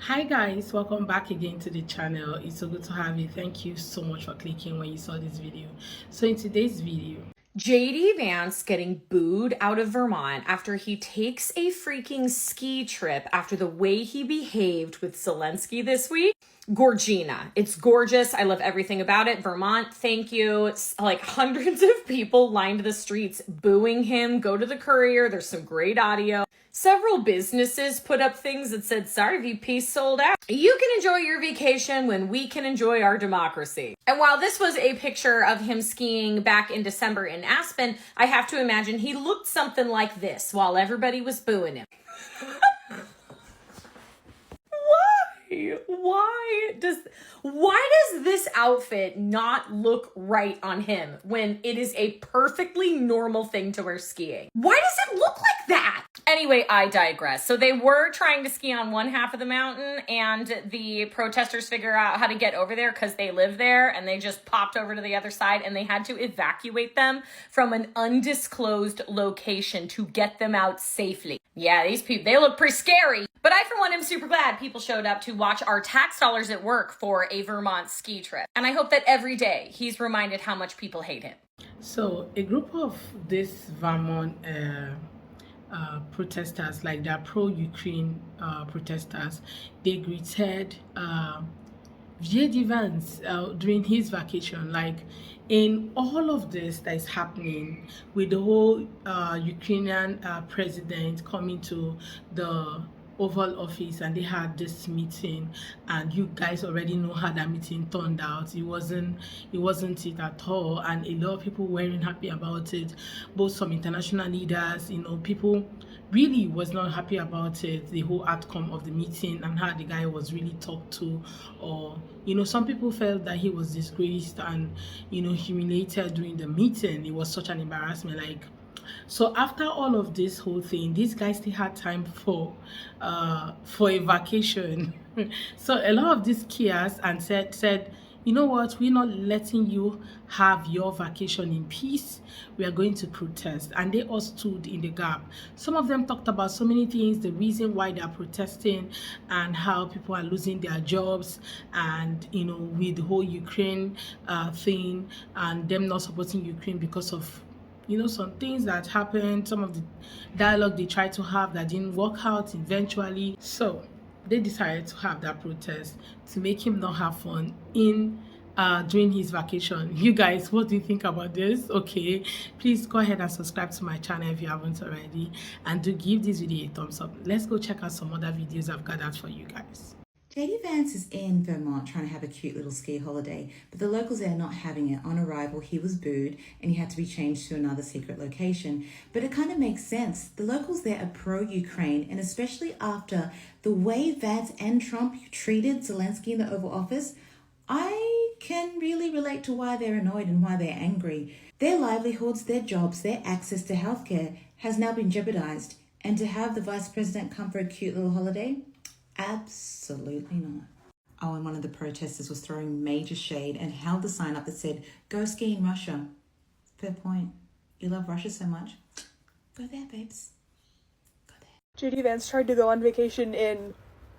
Hi guys, welcome back again to the channel. It's so good to have you. Thank you so much for clicking when you saw this video. So in today's video, JD Vance getting booed out of Vermont after he takes a freaking ski trip after the way he behaved with Zelensky this week. Gorgina. It's gorgeous. I love everything about it. Vermont, thank you. It's like hundreds of people lined the streets booing him. Go to the Courier. There's some great audio. Several businesses put up things that said, sorry, VP sold out. You can enjoy your vacation when we can enjoy our democracy. And while this was a picture of him skiing back in December in Aspen, I have to imagine he looked something like this while everybody was booing him. Why does this outfit not look right on him when it is a perfectly normal thing to wear skiing? Why does it look like that? Anyway, I digress. So they were trying to ski on one half of the mountain, and the protesters figure out how to get over there because they live there, and they just popped over to the other side, and they had to evacuate them from an undisclosed location to get them out safely. Yeah, these people, they look pretty scary. But I, for one, am super glad people showed up to watch our tax dollars at work for a Vermont ski trip. And I hope that every day he's reminded how much people hate him. so a group of these Vermont protesters, like they're pro-Ukraine protesters, they greeted JD Vance during his vacation. Like in all of this that is happening with the whole Ukrainian president coming to the Oval Office, and they had this meeting, and you guys already know how that meeting turned out. It wasn't it at all, and a lot of people weren't happy about it. Both some international leaders, people really was not happy about it, the whole outcome of the meeting and how the guy was really talked to. Or some people felt that he was disgraced and humiliated during the meeting. It was such an embarrassment. So after all of this whole thing, these guys still had time for a vacation. So a lot of these kiosks and said, you know what, we're not letting you have your vacation in peace. We are going to protest. And they all stood in the gap. Some of them talked about so many things, the reason why they are protesting and how people are losing their jobs, and with the whole Ukraine thing, and them not supporting Ukraine because of some things that happened, some of the dialogue they tried to have that didn't work out eventually. So they decided to have that protest to make him not have fun during his vacation. You guys, what do you think about this? Okay, please go ahead and subscribe to my channel if you haven't already, and do give this video a thumbs up. Let's go check out some other videos I've gathered for you guys. JD Vance is in Vermont trying to have a cute little ski holiday, but the locals there are not having it. On arrival, he was booed and he had to be changed to another secret location. But it kind of makes sense. The locals there are pro-Ukraine, and especially after the way Vance and Trump treated Zelensky in the Oval Office, I can really relate to why they're annoyed and why they're angry. Their livelihoods, their jobs, their access to healthcare has now been jeopardized. And to have the vice president come for a cute little holiday? Absolutely not. Oh, and one of the protesters was throwing major shade and held the sign up that said, "Go ski in Russia." Fair point. You love Russia so much. Go there, babes. Go there. JD Vance tried to go on vacation in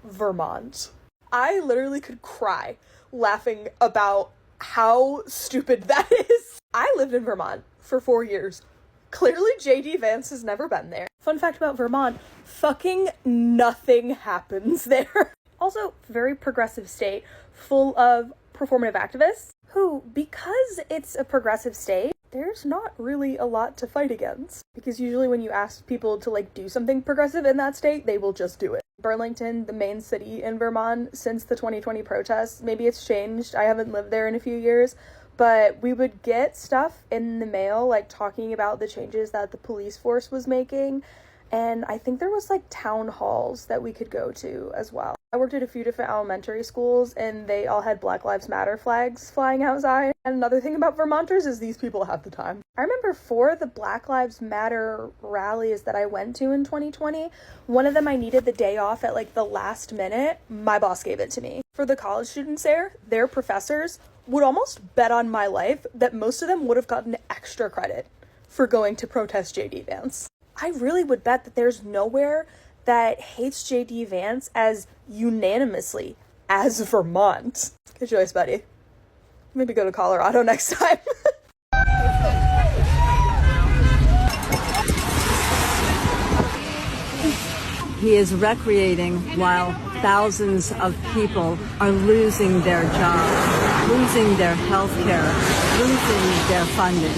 Vermont. I literally could cry laughing about how stupid that is. I lived in Vermont for 4 years. Clearly, JD Vance has never been there. Fun fact about Vermont, fucking nothing happens there. Also, very progressive state, full of performative activists who, because it's a progressive state, there's not really a lot to fight against. Because usually when you ask people to do something progressive in that state, they will just do it. Burlington, the main city in Vermont, since the 2020 protests, maybe it's changed. I haven't lived there in a few years. But we would get stuff in the mail, talking about the changes that the police force was making. And I think there was town halls that we could go to as well. I worked at a few different elementary schools, and they all had Black Lives Matter flags flying outside. And another thing about Vermonters is these people have the time. I remember for the Black Lives Matter rallies that I went to in 2020, one of them I needed the day off at the last minute. My boss gave it to me. For the college students there, their professors would almost bet on my life that most of them would have gotten extra credit for going to protest JD Vance. I really would bet that there's nowhere that hates JD Vance as unanimously as Vermont. Good choice, buddy. Maybe go to Colorado next time. He is recreating while thousands of people are losing their jobs, losing their health care, losing their funding.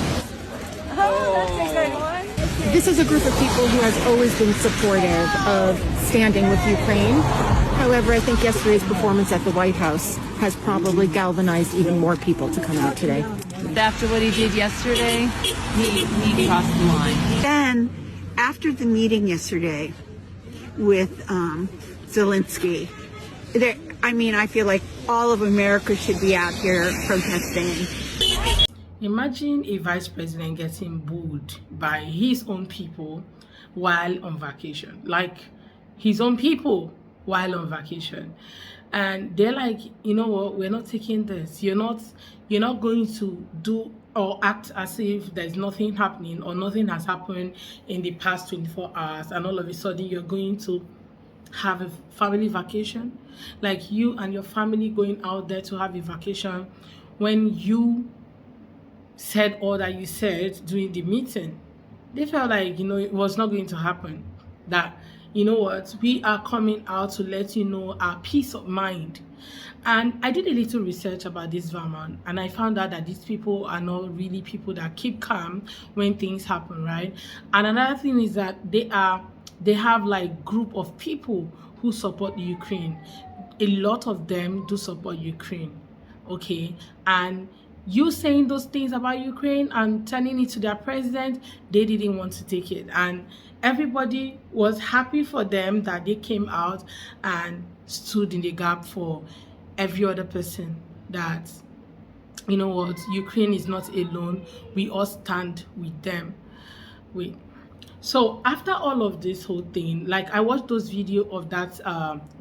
This is a group of people who has always been supportive of standing with Ukraine. However, I think yesterday's performance at the White House has probably galvanized even more people to come out today. After what he did yesterday, he crossed the line. Then, after the meeting yesterday with Zelensky, I feel like all of America should be out here protesting. Imagine a vice president getting booed by his own people while on vacation. Like, his own people while on vacation. And they're like, you know what, we're not taking this. You're not going to do or act as if there's nothing happening or nothing has happened in the past 24 hours, and all of a sudden you're going to have a family vacation. Like, you and your family going out there to have a vacation when you said all that you said during the meeting. They felt like, it was not going to happen. That, you know what, we are coming out to let you know our peace of mind. And I did a little research about this Vermont, and I found out that these people are not really people that keep calm when things happen, right? And another thing is that they have like group of people who support Ukraine. A lot of them do support Ukraine, okay? And you saying those things about Ukraine and telling it to their president, they didn't want to take it. And everybody was happy for them that they came out and stood in the gap for every other person, that, you know what, Ukraine is not alone. We all stand with them. So after all of this whole thing, like, I watched those videos of that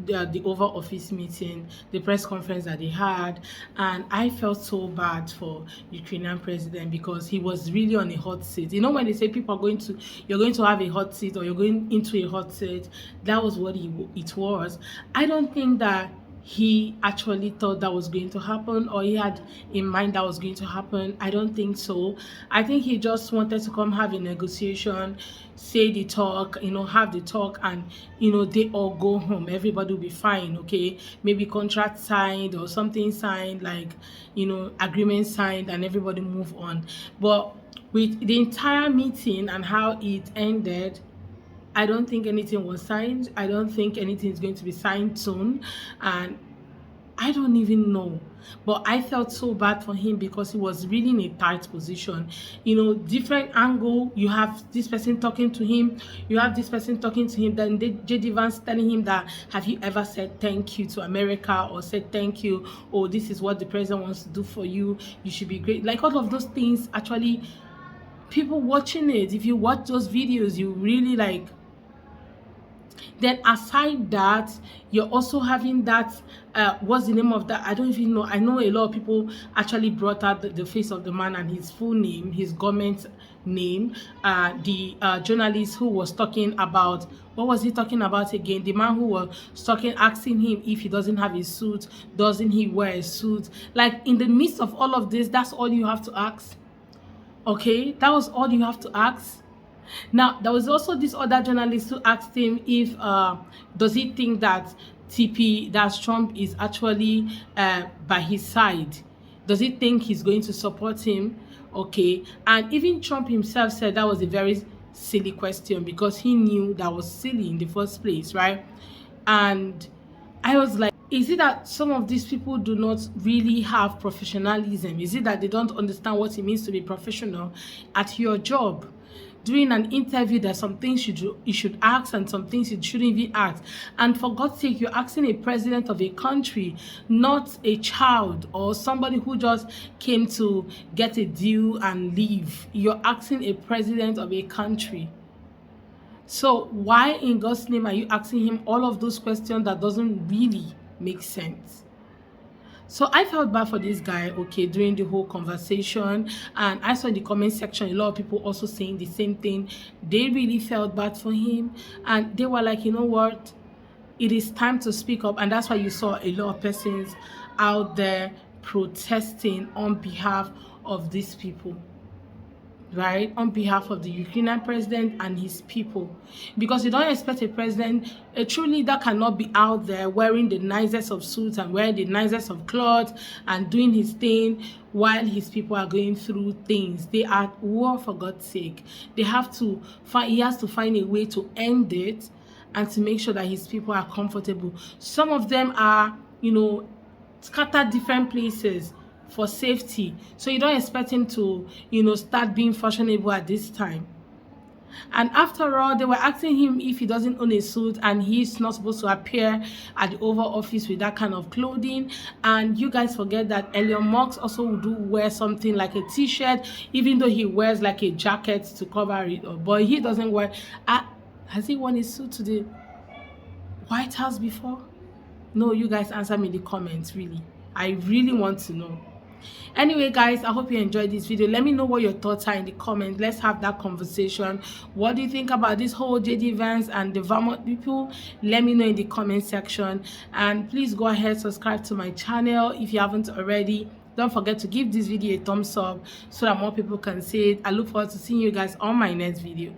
the Oval Office meeting, the press conference that they had, and I felt so bad for Ukrainian president, because he was really on a hot seat. You know, when they say people are you're going to have a hot seat, or you're going into a hot seat, that was what it was. I don't think that he actually thought that was going to happen, or he had in mind that was going to happen. I don't think so. I think he just wanted to come have a negotiation, say the talk, have the talk, and they all go home. Everybody will be fine, okay? Maybe contract signed or something signed, like, agreement signed, and everybody move on. But with the entire meeting and how it ended, I don't think anything was signed. I don't think anything is going to be signed soon. And I don't even know. But I felt so bad for him, because he was really in a tight position. Different angle. You have this person talking to him. You have this person talking to him. Then JD Vance telling him that, have you ever said thank you to America, or said thank you, or this is what the president wants to do for you. You should be great. Like, all of those things, actually, people watching it, if you watch those videos, you really like. Then aside that, you're also having that, what's the name of that? I don't even know. I know a lot of people actually brought out the face of the man and his full name, his government name. The journalist who was talking about, what was he talking about again? The man who was talking, asking him if he doesn't have a suit, doesn't he wear a suit? Like, in the midst of all of this, that's all you have to ask. Okay, that was all you have to ask. Now, there was also this other journalist who asked him if does he think that Trump is actually by his side? Does he think he's going to support him? Okay, and even Trump himself said that was a very silly question, because he knew that was silly in the first place, right? And I was like, is it that some of these people do not really have professionalism? Is it that they don't understand what it means to be professional at your job? During an interview, there's some things you should ask, and some things you shouldn't even ask. And for God's sake, you're asking a president of a country, not a child or somebody who just came to get a deal and leave. You're asking a president of a country. So why in God's name are you asking him all of those questions that doesn't really make sense? So I felt bad for this guy, okay, during the whole conversation, and I saw in the comment section a lot of people also saying the same thing. They really felt bad for him, and they were like, you know what, it is time to speak up. And that's why you saw a lot of persons out there protesting on behalf of these people, right, on behalf of the Ukrainian president and his people. Because you don't expect a president, a true leader cannot be out there wearing the nicest of suits and wearing the nicest of clothes and doing his thing while his people are going through things. They are at war, for God's sake. They have to find, he has to find a way to end it and to make sure that his people are comfortable. Some of them are, you know, scattered different places for safety, so you don't expect him to, you know, start being fashionable at this time. And after all, they were asking him if he doesn't own a suit and he's not supposed to appear at the Oval Office with that kind of clothing. And you guys forget that Elon Musk also do wear something like a t-shirt, even though he wears like a jacket to cover it up, but he doesn't wear. Has he worn a suit to the White House before? No, you guys answer me in the comments, really. I really want to know. Anyway, guys, I hope you enjoyed this video. Let me know what your thoughts are in the comments. Let's have that conversation. What do you think about this whole JD Vance and the Vermont people? Let me know in the comment section. And please go ahead, subscribe to my channel if you haven't already. Don't forget to give this video a thumbs up so that more people can see it. I look forward to seeing you guys on my next video.